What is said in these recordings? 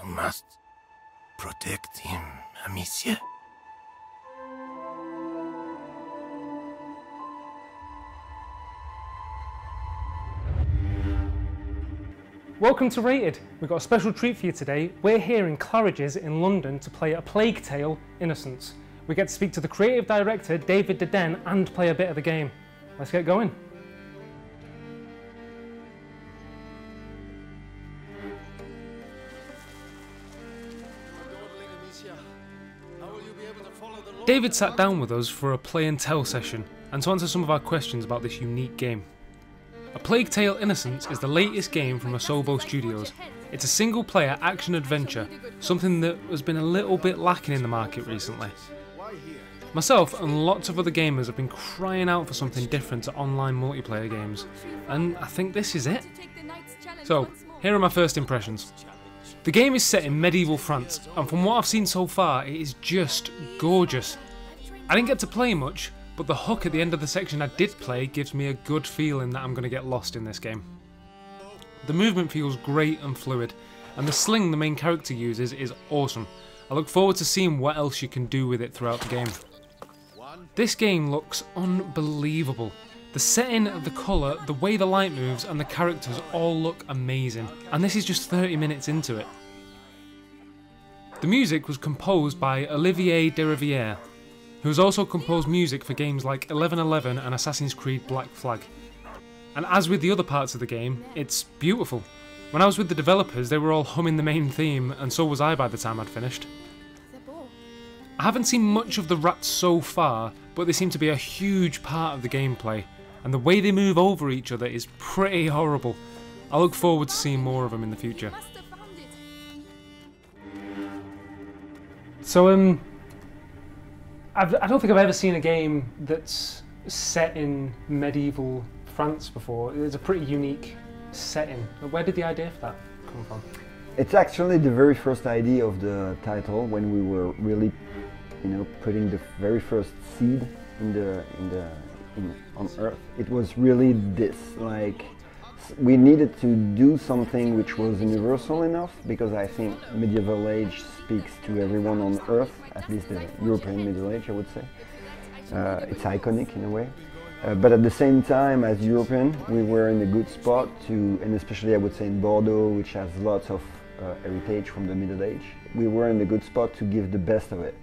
You must protect him, Amicia. Welcome to Rated. We've got a special treat for you today. We're here in Claridge's in London to play A Plague Tale: Innocence. We get to speak to the creative director, David Dedeine, and play a bit of the game. Let's get going. David sat down with us for a play and tell session and to answer some of our questions about this unique game. A Plague Tale: Innocence is the latest game from Asobo Studios. It's a single-player action-adventure, something that has been a little bit lacking in the market recently. Myself and lots of other gamers have been crying out for something different to online multiplayer games, and I think this is it. So, here are my first impressions. The game is set in medieval France, and from what I've seen so far, it is just gorgeous. I didn't get to play much, but the hook at the end of the section I did play gives me a good feeling that I'm going to get lost in this game. The movement feels great and fluid, and the sling the main character uses is awesome. I look forward to seeing what else you can do with it throughout the game. This game looks unbelievable. The setting, the colour, the way the light moves and the characters all look amazing, and this is just 30 minutes into it. The music was composed by Olivier de Rivière, who has also composed music for games like 1111 and Assassin's Creed Black Flag. And as with the other parts of the game, it's beautiful. When I was with the developers, they were all humming the main theme, and so was I by the time I'd finished. I haven't seen much of the rats so far, but they seem to be a huge part of the gameplay, and the way they move over each other is pretty horrible. I look forward to seeing more of them in the future. So, I don't think I've ever seen a game that's set in medieval France before. It's a pretty unique setting. Where did the idea for that come from? It's actually the very first idea of the title when we were really, putting the very first seed on Earth. It was really this, like, we needed to do something which was universal enough, because I think medieval age speaks to everyone on Earth, at least the European Middle Age, I would say. It's iconic in a way. But at the same time, as European, we were in a good spot to, and especially I would say in Bordeaux, which has lots of heritage from the Middle Age, we were in a good spot to give the best of it,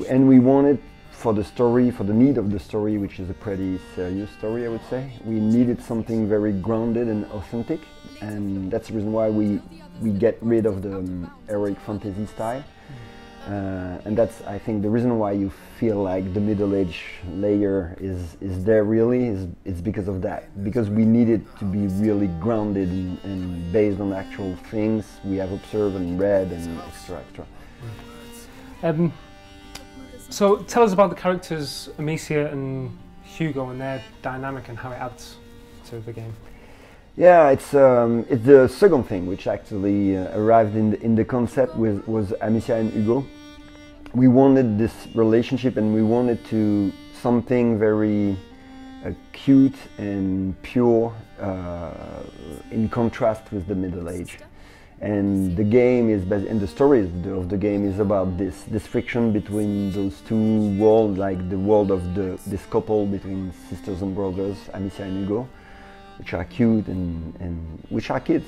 And we wanted, for the story, for the need of the story, which is a pretty serious story, I would say, we needed something very grounded and authentic, and that's the reason why we get rid of the heroic fantasy style. And that's, I think, the reason why you feel like the Middle Age layer is there really, is because of that. Because we needed to be really grounded and based on actual things we have observed and read and extra. So tell us about the characters Amicia and Hugo and their dynamic and how it adds to the game. Yeah, it's the second thing which actually arrived in the concept was Amicia and Hugo. We wanted this relationship, and we wanted to something very cute and pure in contrast with the Middle Age. And the game is, and the story of the game is about this friction between those two worlds, like the world of this couple between sisters and brothers, Amicia and Hugo, which are cute and which are kids,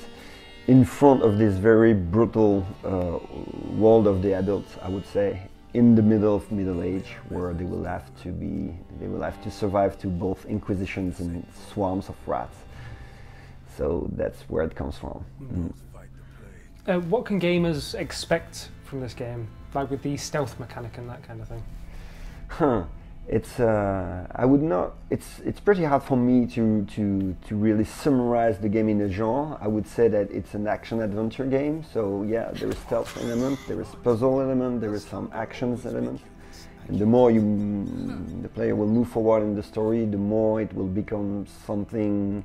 in front of this very brutal world of the adults, I would say, in the middle of Middle Age, where they will have to survive to both inquisitions and swarms of rats. So that's where it comes from. What can gamers expect from this game, like with the stealth mechanic and that kind of thing? It's I would not. It's pretty hard for me to really summarize the game in a genre. I would say that it's an action adventure game. So yeah, there is stealth element, there is puzzle element, there is some actions element. And the more the player will move forward in the story, the more it will become something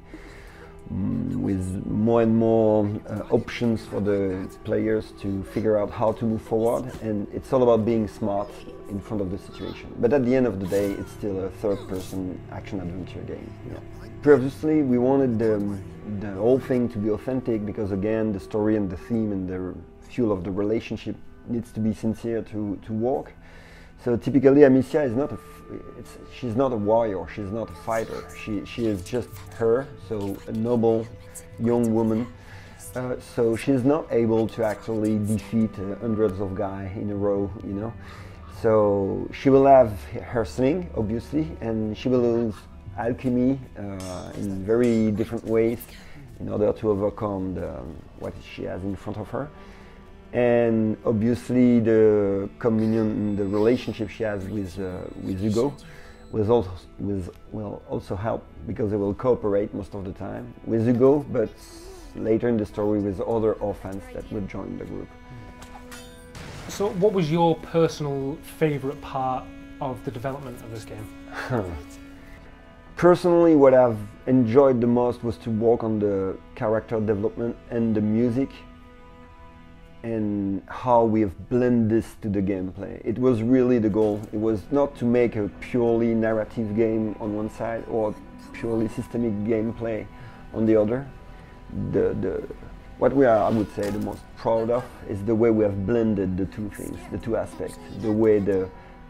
with more and more options for the players to figure out how to move forward, and it's all about being smart in front of the situation. But at the end of the day, it's still a third-person action-adventure game. Yeah. Previously, we wanted the whole thing to be authentic because, again, the story and the theme and the fuel of the relationship needs to be sincere to work. So typically, Amicia is not she's not a warrior, she's not a fighter. She is just her, so a noble young woman. So she's not able to actually defeat hundreds of guys in a row, you know. So she will have her sling, obviously, and she will use alchemy in very different ways in order to overcome what she has in front of her. And obviously the communion, the relationship she has with Hugo will also help, because they will cooperate most of the time with Hugo, but later in the story with other orphans that will join the group. So what was your personal favourite part of the development of this game? Personally, what I've enjoyed the most was to work on the character development and the music, and how we have blended this to the gameplay. It was really the goal. It was not to make a purely narrative game on one side or purely systemic gameplay on the other. What we are, I would say, the most proud of is the way we have blended the two things, the two aspects. The way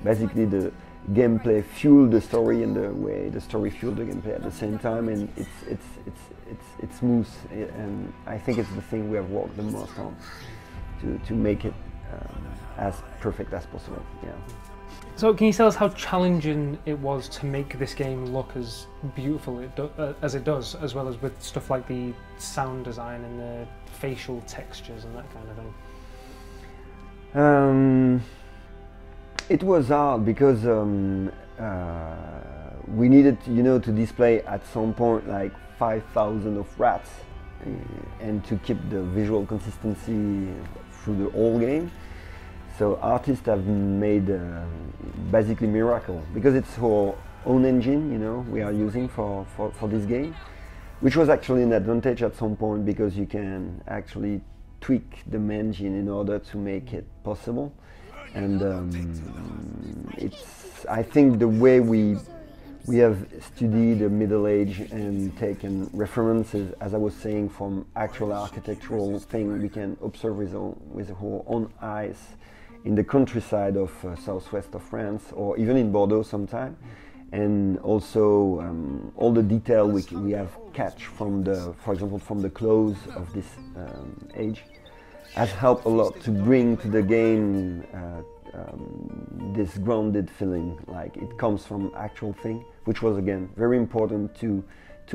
basically the gameplay fueled the story and the way the story fueled the gameplay at the same time, and it's smooth, and I think it's the thing we have worked the most on to make it as perfect as possible. Yeah. So can you tell us how challenging it was to make this game look as beautiful as it does, as well as with stuff like the sound design and the facial textures and that kind of thing? It was hard because we needed, to display at some point like 5,000 of rats and to keep the visual consistency through the whole game. So artists have made basically miracle, because it's our own engine, we are using for this game, which was actually an advantage at some point, because you can actually tweak the engine in order to make it possible. And I think the way we have studied the Middle Age and taken references, as I was saying, from actual architectural thing we can observe with our own eyes in the countryside of southwest of France, or even in Bordeaux sometime, and also all the detail we have catch from for example, from the clothes of this age, has helped a lot to bring to the game this grounded feeling, like it comes from actual thing, which was again very important to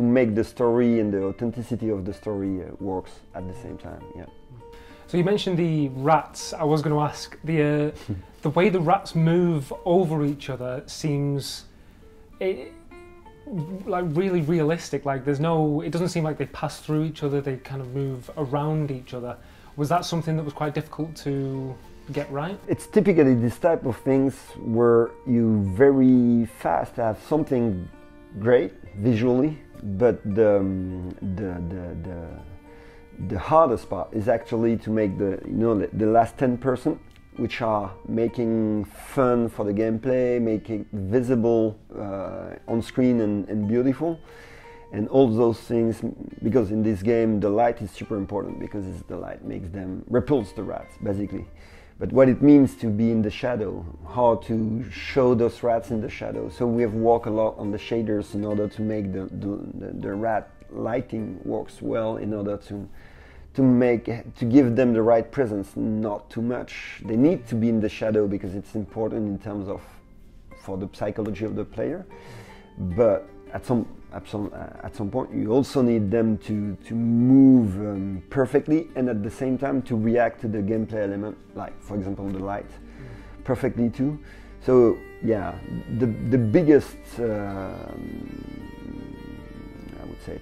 make the story and the authenticity of the story works at the same time. Yeah. So you mentioned the rats. I was going to ask, the way the rats move over each other seems like really realistic. Like it doesn't seem like they pass through each other. They kind of move around each other. Was that something that was quite difficult to get right? It's typically this type of things where you very fast have something great visually, but the hardest part is actually to make the last 10%, which are making fun for the gameplay, making it visible on screen and beautiful, and all those things, because in this game the light is super important, because the light repels the rats basically. But what it means to be in the shadow, how to show those rats in the shadow. So we have worked a lot on the shaders in order to make the rat lighting works well, in order to give them the right presence, not too much. They need to be in the shadow because it's important in terms of for the psychology of the player. But at some point you also need them to move perfectly, and at the same time to react to the gameplay element, like for example the light, perfectly too. So yeah, the biggest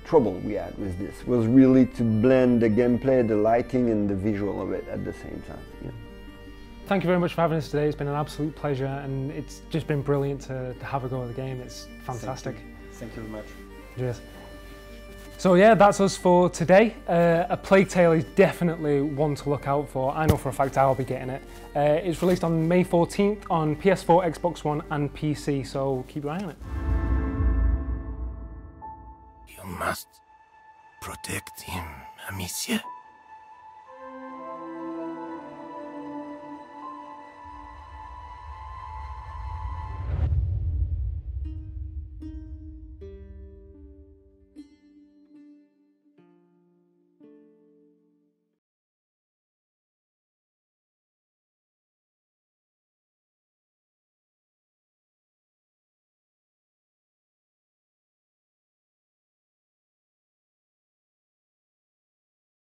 trouble we had with this was really to blend the gameplay, the lighting and the visual of it at the same time. Yeah. Thank you very much for having us today. It's been an absolute pleasure, and it's just been brilliant to have a go at the game. It's fantastic. Thank you very much. Cheers. So yeah, that's us for today. A Plague Tale is definitely one to look out for. I know for a fact I'll be getting it. It's released on May 14th on PS4, Xbox One and PC, so keep your eye on it. You must protect him, Amicia.